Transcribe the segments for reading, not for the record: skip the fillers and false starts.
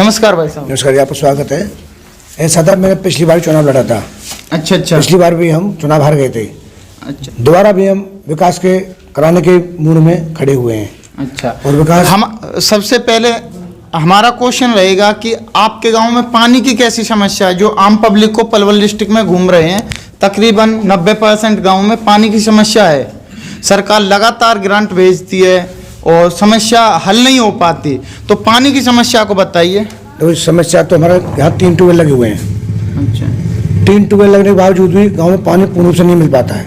नमस्कार भाई साहब। नमस्कार जी, आपका स्वागत है। ऐसा था, मैंने पिछली बार चुनाव लड़ा था। अच्छा। पिछली बार भी हम चुनाव हार गए थे। अच्छा। दोबारा भी हम विकास के कराने के मूड में खड़े हुए हैं। अच्छा। और विकास हम सबसे पहले हमारा क्वेश्चन रहेगा कि आपके गांव में पानी की कैसी समस्या है? जो आम पब्लिक को पलवल डिस्ट्रिक्ट में घूम रहे हैं, तकरीबन 90% गाँव में पानी की समस्या है। सरकार लगातार ग्रांट भेजती है और समस्या हल नहीं हो पाती, तो पानी की समस्या को बताइए। तो समस्या तो हमारे यहाँ 3 ट्यूबवेल लगे हुए हैं। अच्छा। 3 ट्यूबवेल लगने के बावजूद भी गाँव में पानी पूर्ण रूप से नहीं मिल पाता है।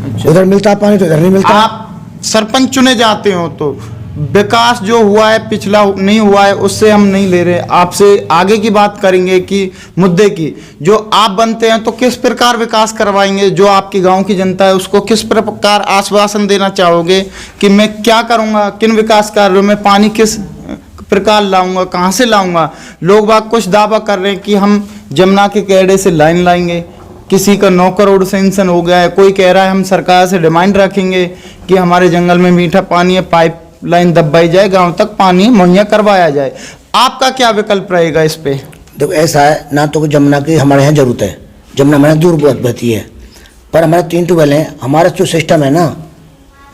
अच्छा। उधर मिलता है पानी तो इधर नहीं मिलता। आप सरपंच चुने जाते हो तो विकास जो हुआ है पिछला नहीं हुआ है उससे हम नहीं ले रहे, आपसे आगे की बात करेंगे कि मुद्दे की जो आप बनते हैं तो किस प्रकार विकास करवाएंगे, जो आपकी गांव की जनता है उसको किस प्रकार आश्वासन देना चाहोगे कि मैं क्या करूंगा, किन विकास कार्यों में पानी किस प्रकार लाऊंगा, कहां से लाऊंगा। लोग बाग कुछ दावा कर रहे हैं कि हम जमुना के कैडे से लाइन लाएंगे, किसी का 9 करोड़ सेंक्शन हो गया है, कोई कह रहा है हम सरकार से डिमांड रखेंगे कि हमारे जंगल में मीठा पानी है, पाइप लाइन दबाई जाए, गांव तक पानी मुहैया करवाया जाए। आपका क्या विकल्प रहेगा इस पे? देखो ऐसा है, ना तो जमुना की हमारे यहाँ जरूरत है, जमुना हमारे दूर बहुत बहती है, पर हमारे 3 ट्यूबवेल हैं। हमारा जो सिस्टम है ना,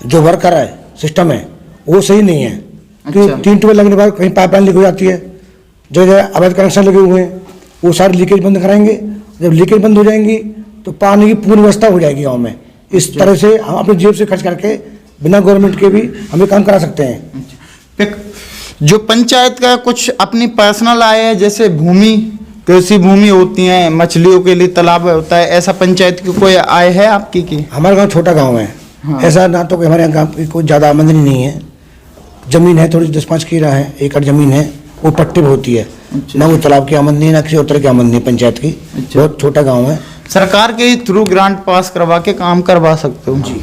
जो वर्क कर रहा है सिस्टम है, वो सही नहीं है। क्योंकि 3 ट्यूबवेल लगने के बाद कहीं पाइपलाइन लीक हो जाती है, जगह जगह अवैध कनेक्शन लगे हुए हैं, वो सारे लीकेज बंद कराएंगे। जब लीकेज बंद हो जाएंगी तो पानी की पूर्ण व्यवस्था हो जाएगी गाँव में। इस तरह से हम अपनी जेब से खर्च करके बिना गवर्नमेंट के भी हमें काम करा सकते हैं। जो पंचायत का कुछ अपनी पर्सनल आय है, जैसे भूमि, कृषि भूमि होती है, मछलियों के लिए तालाब होता है, ऐसा पंचायत की कोई आय है आपकी की? हमारा गांव छोटा गांव है। हाँ। ऐसा ना तो हमारे यहाँ गाँव की कोई ज़्यादा आमदनी नहीं है। जमीन है थोड़ी 10-5 किला है, एकड़ जमीन है, वो पट्टे पे होती है। अच्छा। ना वो तालाब की आमदनी, ना किसी और तरह की आमदनी पंचायत की। अच्छा। बहुत छोटा गाँव है। सरकार के थ्रू ग्रांट पास करवा के काम करवा सकते हो जी।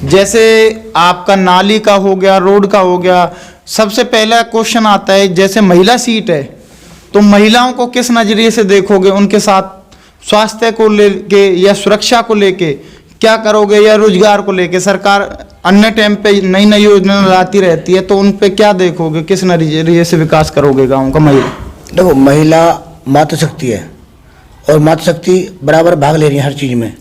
जैसे आपका नाली का हो गया, रोड का हो गया, सबसे पहला क्वेश्चन आता है जैसे महिला सीट है तो महिलाओं को किस नजरिए से देखोगे, उनके साथ स्वास्थ्य को लेके या सुरक्षा को लेके क्या करोगे, या रोजगार को लेके? सरकार अन्य टाइम पे नई नई योजना लाती रहती है, तो उन पे क्या देखोगे, किस नजरिए से विकास करोगे गाँव का? महिला देखो, महिला मातृशक्ति है और मातृशक्ति बराबर भाग ले रही है हर चीज में,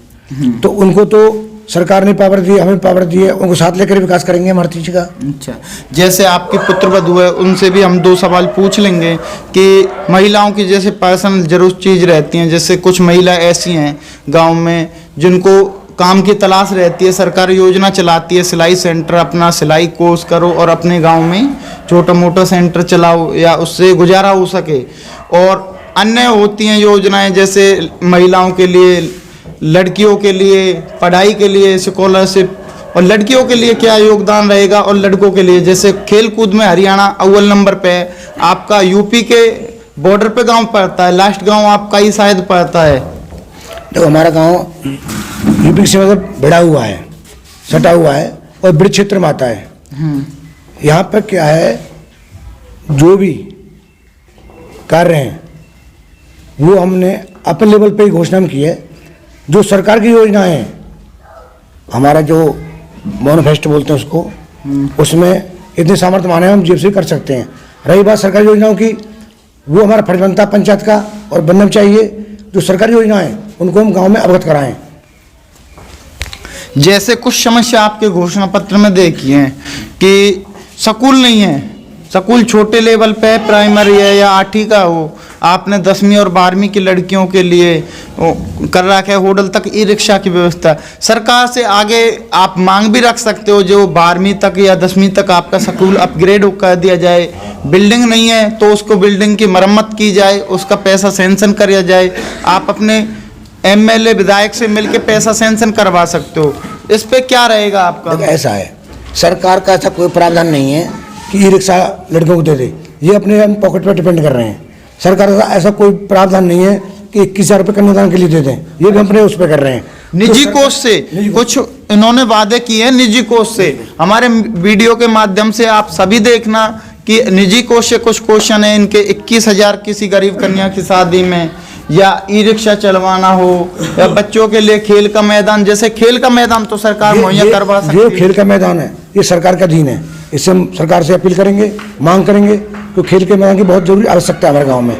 तो उनको तो सरकार ने पावर दी, हमें पावर दी है, उनको साथ लेकर विकास करेंगे हम हर चीज का। अच्छा। जैसे आपकी पुत्रवधू है, उनसे भी हम 2 सवाल पूछ लेंगे कि महिलाओं की जैसे पर्सनल जरूर चीज रहती हैं, जैसे कुछ महिला ऐसी हैं गांव में जिनको काम की तलाश रहती है, सरकार योजना चलाती है सिलाई सेंटर, अपना सिलाई कोर्स करो और अपने गाँव में छोटा मोटा सेंटर चलाओ या उससे गुजारा हो सके। और अन्य होती हैं योजनाएं जैसे महिलाओं के लिए, लड़कियों के लिए, पढ़ाई के लिए स्कॉलरशिप, और लड़कियों के लिए क्या योगदान रहेगा और लड़कों के लिए? जैसे खेल कूद में हरियाणा अव्वल नंबर पे है, आपका यूपी के बॉर्डर पे गांव पड़ता है, लास्ट गांव आपका ही शायद पड़ता है। देखो, हमारा गांव यूपी से मतलब भिड़ा हुआ है, सटा हुआ है और ब्रिज क्षेत्र में आता है। यहाँ पर क्या है, जो भी कार्य हैं वो हमने अपने लेवल पे ही घोषणा की है। जो सरकार की योजना है, हमारा जो मैनिफेस्टो बोलते हैं उसको, उसमें इतने सामर्थ्य माने हम जेब से कर सकते हैं। रही बात सरकारी योजनाओं की, वो हमारा फर्ज बनता है पंचायत का और बनना चाहिए। जो सरकारी योजना है उनको हम गांव में अवगत कराएं। जैसे कुछ समस्या आपके घोषणा पत्र में देखी है कि स्कूल नहीं है, स्कूल छोटे लेवल पे प्राइमरी है या 8वीं का हो, आपने 10वीं और 12वीं की लड़कियों के लिए कर रखा है होटल तक ई रिक्शा की व्यवस्था। सरकार से आगे आप मांग भी रख सकते हो जो 12वीं तक या 10वीं तक आपका स्कूल अपग्रेड कर दिया जाए। बिल्डिंग नहीं है तो उसको बिल्डिंग की मरम्मत की जाए, उसका पैसा सेंक्शन किया जाए। आप अपने MLA विधायक से मिलकर पैसा सेंक्शन करवा सकते हो। इस पे क्या रहेगा आपका? ऐसा है, सरकार का ऐसा कोई प्रावधान नहीं है कि ई रिक्शा लड़कों को दे दे, ये अपने हम पॉकेट पर डिपेंड कर रहे हैं। सरकार का ऐसा कोई प्रावधान नहीं है कि 21,000 रुपये कन्यादान के लिए दे दें, ये भी अपने उस पर कर रहे हैं निजी कोष से। कुछ इन्होंने वादे किए हैं निजी कोष से, हमारे वीडियो के माध्यम से आप सभी देखना कि निजी कोष से कुछ क्वेश्चन है इनके। 21,000 किसी गरीब कन्या की शादी में, या ई रिक्शा चलवाना हो, या बच्चों के लिए खेल का मैदान। जैसे खेल का मैदान तो सरकार मुहैया करवा सकती है। जो खेल का मैदान है ये सरकार का अधीन है, इससे हम सरकार से अपील करेंगे, मांग करेंगे तो खेल के मैदान की बहुत जरूरी आवश्यकता है हमारे गाँव में।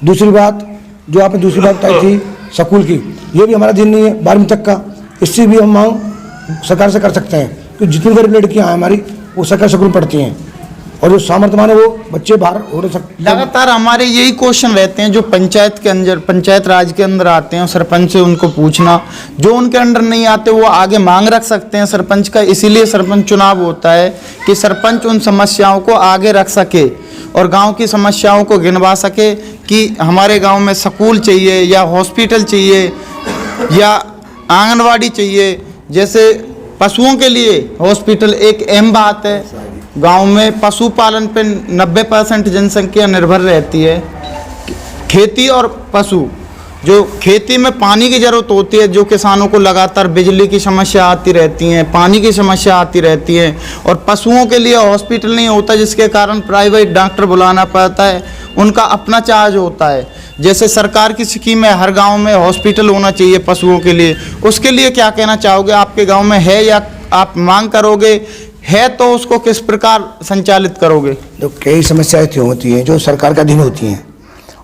दूसरी बात जो आपने दूसरी बात बताई थी स्कूल की, ये भी हमारा दिन नहीं है 12वीं तक का, इससे भी हम मांग सरकार से कर सकते हैं कि जितनी गरीब लड़कियाँ हैं हमारी वो सरकारी स्कूल पढ़ती हैं और जो सामर्थ्यवान है वो बच्चे बाहर हो रहे सकते। लगातार हमारे यही क्वेश्चन रहते हैं जो पंचायत राज के अंदर आते हैं, सरपंच से उनको पूछना, जो उनके अंडर नहीं आते वो आगे मांग रख सकते हैं सरपंच का। इसीलिए सरपंच चुनाव होता है कि सरपंच उन समस्याओं को आगे रख सके और गांव की समस्याओं को गिनवा सके कि हमारे गांव में स्कूल चाहिए या हॉस्पिटल चाहिए या आंगनवाड़ी चाहिए। जैसे पशुओं के लिए हॉस्पिटल एक अहम बात है। गांव में पशुपालन पे 90% जनसंख्या निर्भर रहती है। खेती और पशु, जो खेती में पानी की ज़रूरत होती है, जो किसानों को लगातार बिजली की समस्या आती रहती है, पानी की समस्या आती रहती है, और पशुओं के लिए हॉस्पिटल नहीं होता जिसके कारण प्राइवेट डॉक्टर बुलाना पड़ता है, उनका अपना चार्ज होता है। जैसे सरकार की स्कीम है हर गांव में हॉस्पिटल होना चाहिए पशुओं के लिए, उसके लिए क्या कहना चाहोगे? आपके गांव में है या आप मांग करोगे? है तो उसको किस प्रकार संचालित करोगे? तो कई समस्याएं होती हैं जो सरकार के अधीन होती हैं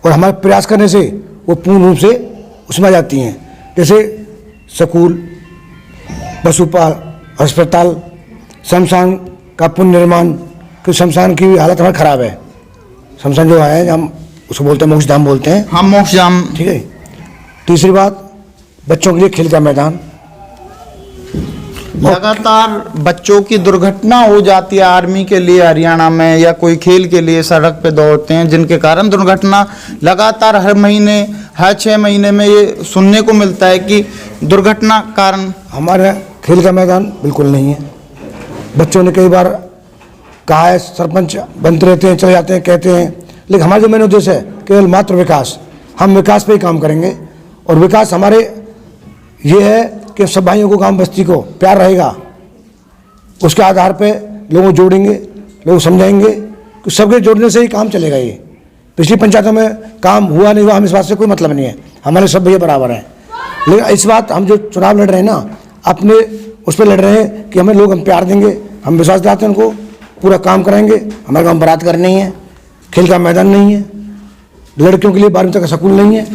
और हमारे प्रयास करने से वो पूर्ण रूप से उसमें आ जाती हैं। जैसे स्कूल, पशुपाल, अस्पताल, शमशान का पुनर्निर्माण, कि शमशान की हालत हमारी ख़राब है। शमशान जो है हम उसको बोलते हैं मोक्ष धाम बोलते हैं, हम मोक्ष धाम, ठीक है। तीसरी बात बच्चों के लिए खेल का मैदान। लगातार बच्चों की दुर्घटना हो जाती है आर्मी के लिए हरियाणा में या कोई खेल के लिए सड़क पे दौड़ते हैं, जिनके कारण दुर्घटना लगातार हर महीने हर 6 महीने में ये सुनने को मिलता है कि दुर्घटना कारण। हमारे खेल का मैदान बिल्कुल नहीं है। बच्चों ने कई बार कहा है, सरपंच बनते रहते हैं, चले जाते हैं, कहते हैं, लेकिन हमारा जो मेन उद्देश्य है केवल मात्र विकास। हम विकास पे ही काम करेंगे और विकास हमारे ये है कि सब भाइयों को, गांव बस्ती को प्यार रहेगा, उसके आधार पे लोगों को जोड़ेंगे, लोग समझाएंगे कि सबके जोड़ने से ही काम चलेगा। ये पिछली पंचायतों में काम हुआ नहीं हुआ, हम इस बात से कोई मतलब नहीं है, हमारे सब भैया बराबर हैं। लेकिन इस बात हम जो चुनाव लड़ रहे हैं ना, अपने उस पर लड़ रहे हैं कि हमें लोग हम प्यार देंगे, हम विश्वास दिलाते हैं उनको, पूरा काम कराएंगे। हमारे गाँव बारात घर नहीं है, खेल का मैदान नहीं है, लड़कियों के लिए 12वीं तक का स्कूल नहीं है।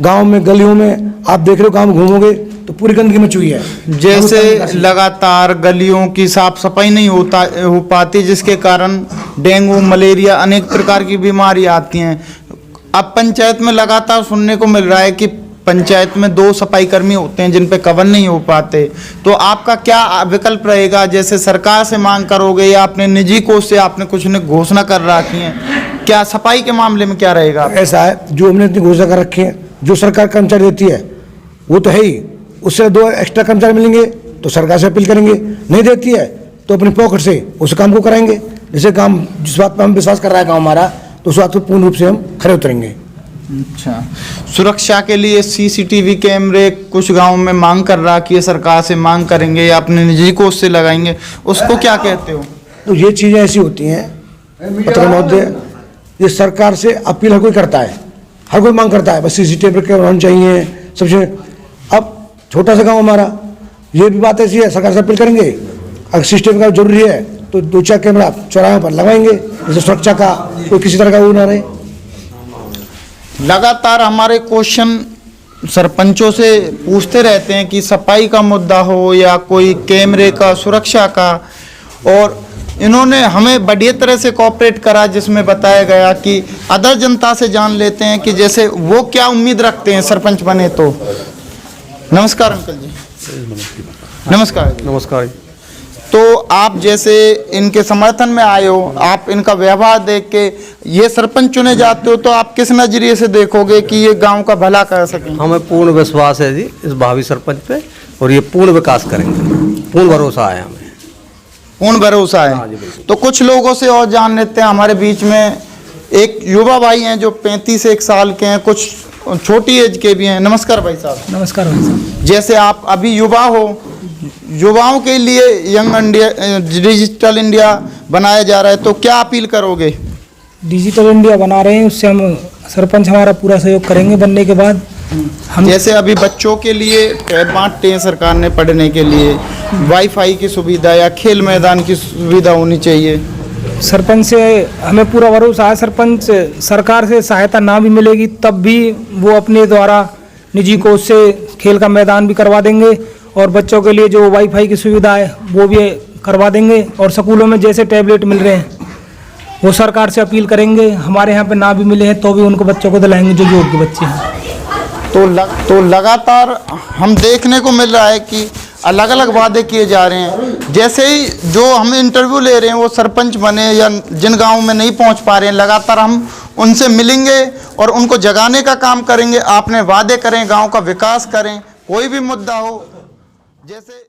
गाँव में गलियों में आप देख रहे हो, गाँव में घूमोगे तो पूरी गंदगी मची हुई है। जैसे लगातार गलियों की साफ सफाई नहीं हो पाती, जिसके कारण डेंगू, मलेरिया, अनेक प्रकार की बीमारी आती हैं। अब पंचायत में लगातार सुनने को मिल रहा है कि पंचायत में 2 सफाई कर्मी होते हैं जिन पे कवर नहीं हो पाते, तो आपका क्या विकल्प रहेगा? जैसे सरकार से मांग करोगे या अपने निजी कोष से आपने कुछ ने घोषणा कर रखी है, क्या सफाई के मामले में क्या रहेगा? ऐसा है, जो हमने इतनी घोषणा कर रखी है, जो सरकार कर्मचारी देती है वो तो है ही, उससे 2 एक्स्ट्रा कर्मचारी मिलेंगे तो सरकार से अपील करेंगे, नहीं देती है तो अपनी पॉकेट से उस काम को कराएंगे। जैसे काम जिस बात पर हम विश्वास कर रहा है गाँव हमारा, तो उस बात पर पूर्ण रूप से हम खड़े उतरेंगे। अच्छा, सुरक्षा के लिए सीसीटीवी कैमरे कुछ गांव में मांग कर रहा कि ये सरकार से मांग करेंगे या अपने निजी कोष से लगाएंगे, उसको क्या कहते हो? तो ये चीज़ें ऐसी होती हैं पत्रकार महोदय, ये सरकार से अपील हर कोई करता है, हर कोई मांग करता है, बस सीसीटीवी कैमरा होना चाहिए सबसे। अब छोटा सा गांव हमारा, ये भी बात ऐसी है, सरकार से अपील करेंगे, अगर सीसीटीवी का जरूरी है तो 2-4 कैमरा चौराहे पर लगाएंगे, जैसे सुरक्षा का कोई किसी तरह का वो ना रहे। लगातार हमारे क्वेश्चन सरपंचों से पूछते रहते हैं कि सफाई का मुद्दा हो या कोई कैमरे का, सुरक्षा का, और इन्होंने हमें बढ़िया तरह से कोऑपरेट करा, जिसमें बताया गया कि अदर जनता से जान लेते हैं कि जैसे वो क्या उम्मीद रखते हैं सरपंच बने तो। नमस्कार अंकल जी। नमस्कार। नमस्कार। तो आप जैसे इनके समर्थन में आए हो, आप इनका व्यवहार देख के ये सरपंच चुने जाते हो, तो आप किस नजरिए से देखोगे कि ये गांव का भला कर सकें? हमें पूर्ण विश्वास है जी इस भावी सरपंच पे, और ये पूर्ण विकास करेंगे, पूर्ण भरोसा है हमें। पूर्ण भरोसा है। तो कुछ लोगों से और जान लेते हैं। हमारे बीच में एक युवा भाई हैं जो 35 साल के हैं, कुछ छोटी एज के भी हैं। नमस्कार भाई साहब। नमस्कार भाई साहब। जैसे आप अभी युवा हो, युवाओं के लिए यंग इंडिया, डिजिटल इंडिया बनाया जा रहा है, तो क्या अपील करोगे? डिजिटल इंडिया बना रहे हैं, उससे हम सरपंच हमारा पूरा सहयोग करेंगे बनने के बाद। हम जैसे अभी बच्चों के लिए टैब बांटते हैं सरकार ने पढ़ने के लिए, वाईफाई की सुविधा या खेल मैदान की सुविधा होनी चाहिए। सरपंच से हमें पूरा भरोसा है। सरपंच सरकार से सहायता ना भी मिलेगी तब भी वो अपने द्वारा निजी कोष से खेल का मैदान भी करवा देंगे और बच्चों के लिए जो वाईफाई की सुविधा है वो भी करवा देंगे और स्कूलों में जैसे टैबलेट मिल रहे हैं वो सरकार से अपील करेंगे। हमारे यहाँ पे ना भी मिले हैं तो भी उनको बच्चों को दिलाएंगे जो योग्य बच्चे हैं। तो लगातार हम देखने को मिल रहा है कि अलग अलग वादे किए जा रहे हैं। जैसे ही जो हम इंटरव्यू ले रहे हैं वो सरपंच बने या जिन गाँव में नहीं पहुंच पा रहे हैं, लगातार हम उनसे मिलेंगे और उनको जगाने का काम करेंगे। आपने वादे करें, गांव का विकास करें, कोई भी मुद्दा हो जैसे